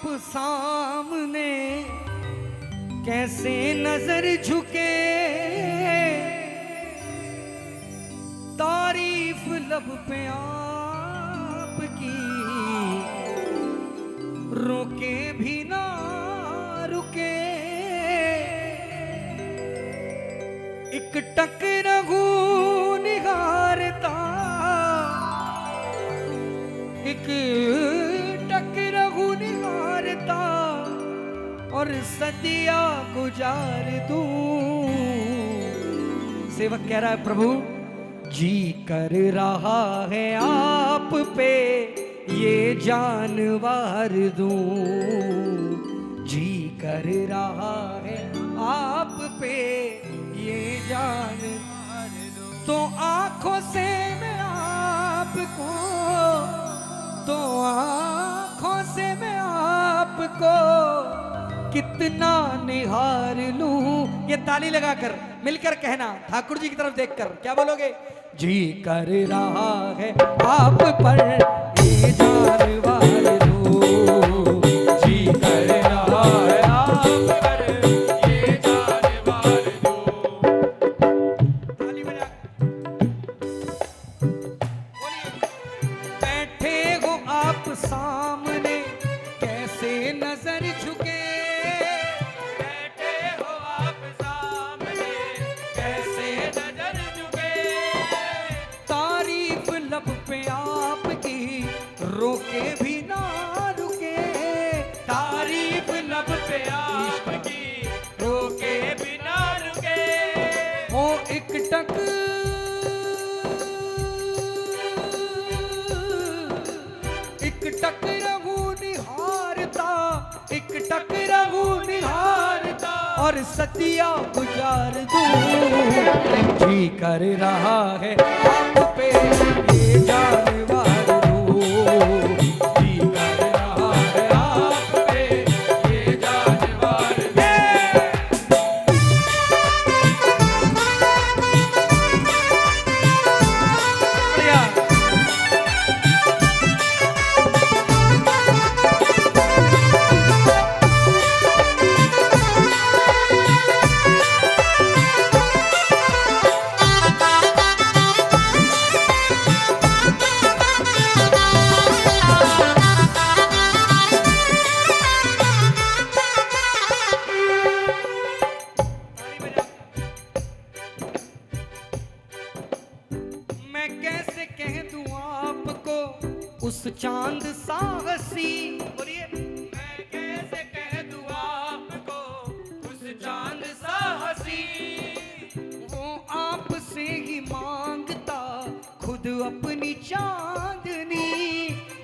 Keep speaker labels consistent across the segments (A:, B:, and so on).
A: सामने कैसे नजर झुके, तारीफ लब पे आपकी रोके भी ना रुके। एक टक रहू निहारता, एक टक रहू निहारता और सदिया गुजार दूं। सेवक कह रहा है प्रभु जी कर रहा है आप पे ये जानवर दूं, जी कर रहा है आप पे ये जानवर दूं। तो आंखों से मैं आपको, तो आंखों से मैं आपको कितना निहार लूं। ये ताली लगाकर मिलकर कहना ठाकुर जी की तरफ देखकर, क्या बोलोगे? जी कर रहा है आप पर ये जानवर दूं, जी कर रहा है आप पर ये जानवर दूं। ताली बजा बोलिए। बैठे हो आप सामने कैसे नजर झुके, बैठे हो आप सामने कैसे नजर झुके। तारीफ लब पे आपकी रोके भी ना रुके, तारीफ लब पे आपकी रोके भी ना रुके। ओ एक टक रहू निहारता, एक टक रहू निहारता और सतिया गुजार दूं। जी कर रहा है आप पे ये जानवर दूं, जी कर रहा है आप पे ये जानवर दूं। मैं कैसे कह दूं आपको उस चांद सा हंसी, बोलिए। मैं कैसे कह दूं आपको उस चांद सा हंसी, वो आपसे ही मांगता खुद अपनी चांदनी,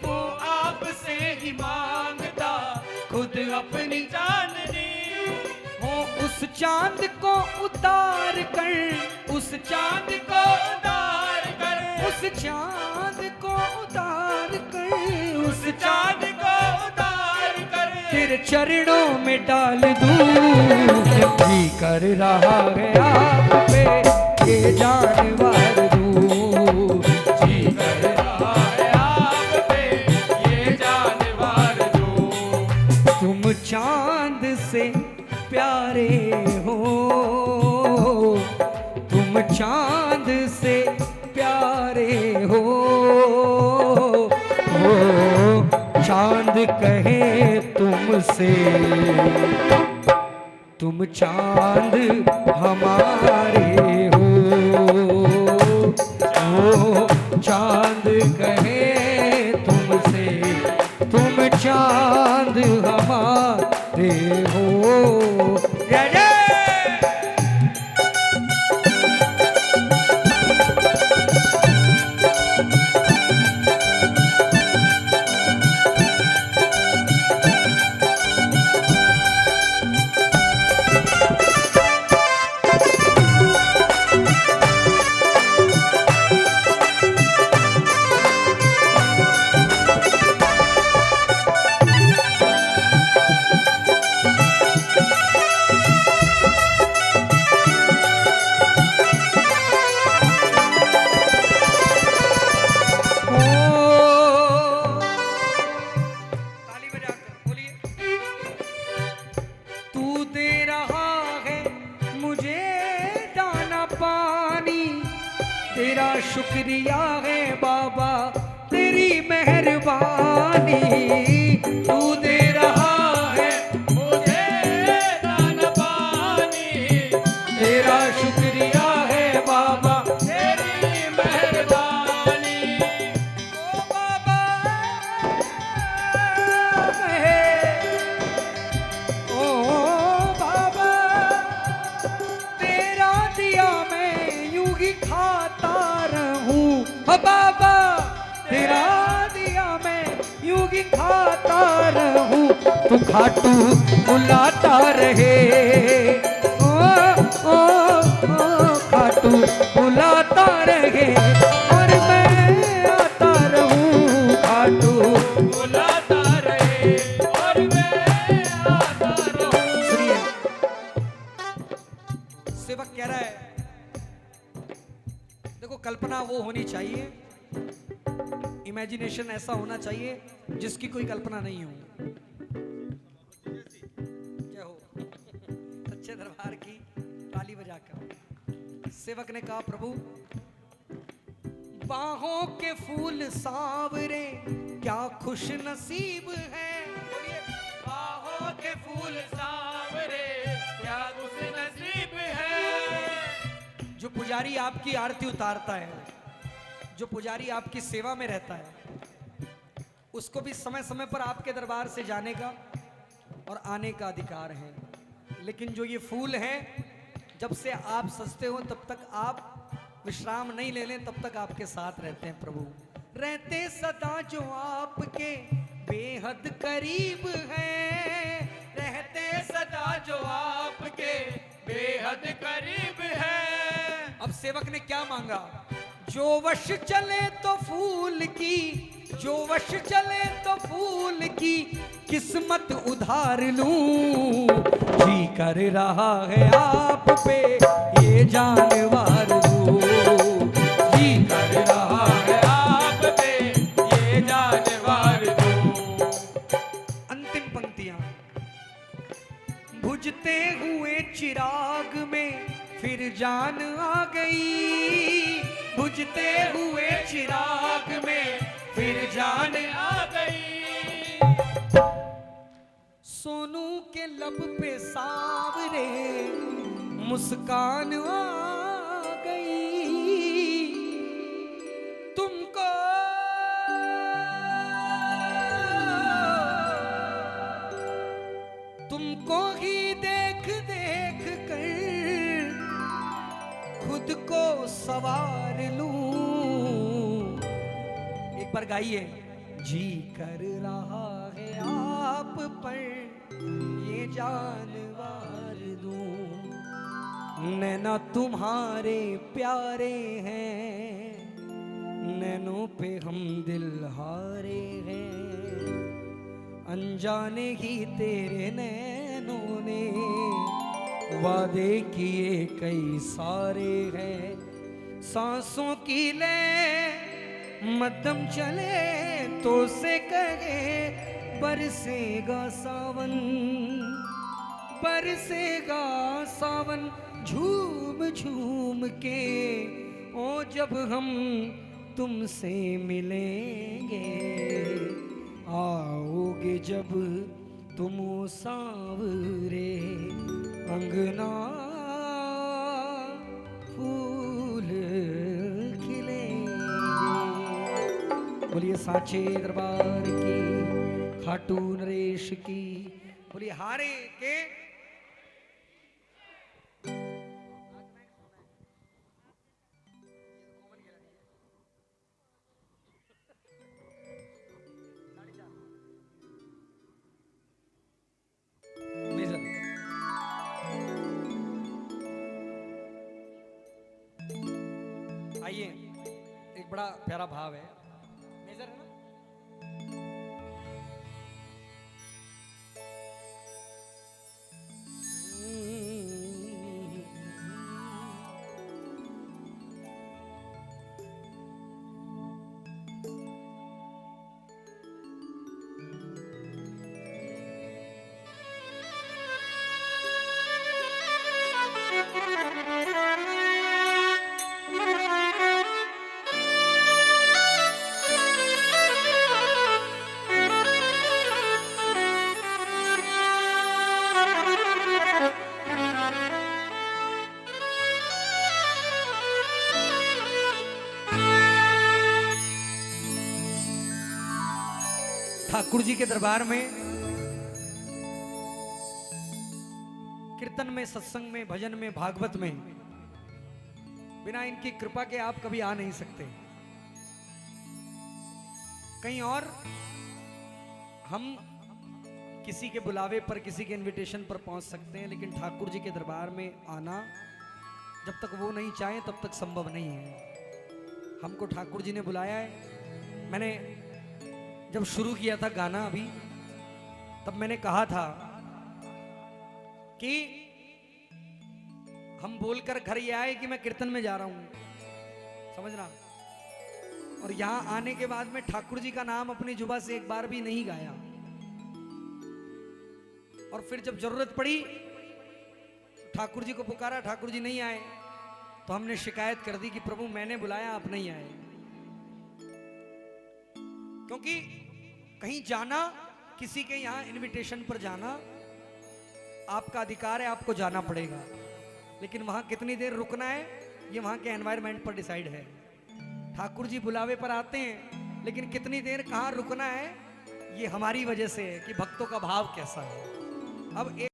A: वो आपसे ही मांगता खुद अपनी चांदनी। वो उस चांद को उतार कर, उस चांद को उतार कर, उस चांद को उतार कर, उस चांद को उतार कर तेरे चरणों में डाल दूं। जी कर रहा है आप पे ये जानवर दूं, जी कर रहा है आप पे ये जानवर दूं। तुम चांद से प्यारे हो, तुम चांद से प्यारे हो, चांद कहे तुमसे तुम चांद हमारे हो, चांद कहे तुमसे तुम चांद हमारे हो। जय जय शुक्रिया है बाबा तेरी मेहरबानी, तू दे रहा है मुझे दाना पानी। तेरा शुक्रिया है बाबा तेरी मेहरबानी। ओ बाबा ओ बाबा तेरा दिया मैं यूं ही खाता रहूं। ओ बाबा तेरा दिया मैं यूं ही खाता रहूं। तू खाटू बुलाता रहे, ओ खाटू बुलाता रहे और मैं आता रहूं। खाटू बुलाता रहे और मैं आता रहूं। सुनिए सेवक कह रहा है, देखो कल्पना वो होनी चाहिए, इमेजिनेशन ऐसा होना चाहिए जिसकी कोई कल्पना नहीं हो। जय हो सच्चे दरबार की ताली बजाकर। सेवक ने कहा प्रभु बाहों के फूल सांवरे क्या खुश नसीब है। बाहों के फूल सांवरे क्या खुश नसीब है। जो पुजारी आपकी आरती उतारता है, जो पुजारी आपकी सेवा में रहता है, उसको भी समय समय पर आपके दरबार से जाने का और आने का अधिकार है। लेकिन जो ये फूल हैं, जब से आप सजते हो तब तक आप विश्राम नहीं ले लें, तब तक आपके साथ रहते हैं प्रभु। रहते सदा जो आपके बेहद करीब हैं, रहते सदा जो आपके बेहद करीब हैं। अब सेवक ने क्या मांगा? जो वश चले तो फूल की, जो वश चले तो फूल की किस्मत उधार लूं। जी कर रहा है आप पे ये जानवर दूं। जी कर रहा है आप पे ये जानवर दूं। अंतिम पंक्तियां। बुझते हुए चिराग में फिर जान आ गई। बुझते हुए चिराग में फिर जान आ गई। सोनू के लब पे सांवरे मुस्कान आ गई। तुमको तुमको ही देख देख कर खुद को सवार लूं। एक बार गाइए। जी कर रहा है आप पर ये जानवर दूं। नैना तुम्हारे प्यारे हैं, नैनों पे हम दिल हारे हैं। अनजाने ही तेरे नैनों ने वादे किए कई सारे हैं। सांसों की ले मध्यम चले तो से कहे बरसेगा सावन, बरसेगा सावन झूम झूम के। ओ जब हम तुमसे मिलेंगे, आओगे जब तुम सांवरे अंगना फूल खिलेंगे। बोलिए साचे दरबार की, खाटू नरेश की, बोलिए हारे के। आइए, एक बड़ा प्यारा भाव है। मेजर है ना? ठाकुर जी के दरबार में कीर्तन में, सत्संग में, भजन में, भागवत में बिना इनकी कृपा के आप कभी आ नहीं सकते। कहीं और हम किसी के बुलावे पर, किसी के इनविटेशन पर पहुंच सकते हैं, लेकिन ठाकुर जी के दरबार में आना जब तक वो नहीं चाहे तब तक संभव नहीं है। हमको ठाकुर जी ने बुलाया है। मैंने जब शुरू किया था गाना अभी, तब मैंने कहा था कि हम बोलकर घर ये आए कि मैं कीर्तन में जा रहा हूं, समझना। और यहां आने के बाद में ठाकुर जी का नाम अपनी जुबा से एक बार भी नहीं गाया। और फिर जब जरूरत पड़ी ठाकुर जी को पुकारा, ठाकुर जी नहीं आए, तो हमने शिकायत कर दी कि प्रभु मैंने बुलाया, आप नहीं आए। क्योंकि कहीं जाना, किसी के यहां इनविटेशन पर जाना आपका अधिकार है, आपको जाना पड़ेगा। लेकिन वहां कितनी देर रुकना है ये वहां के एनवायरनमेंट पर डिसाइड है। ठाकुर जी बुलावे पर आते हैं, लेकिन कितनी देर कहां रुकना है ये हमारी वजह से है कि भक्तों का भाव कैसा है। अब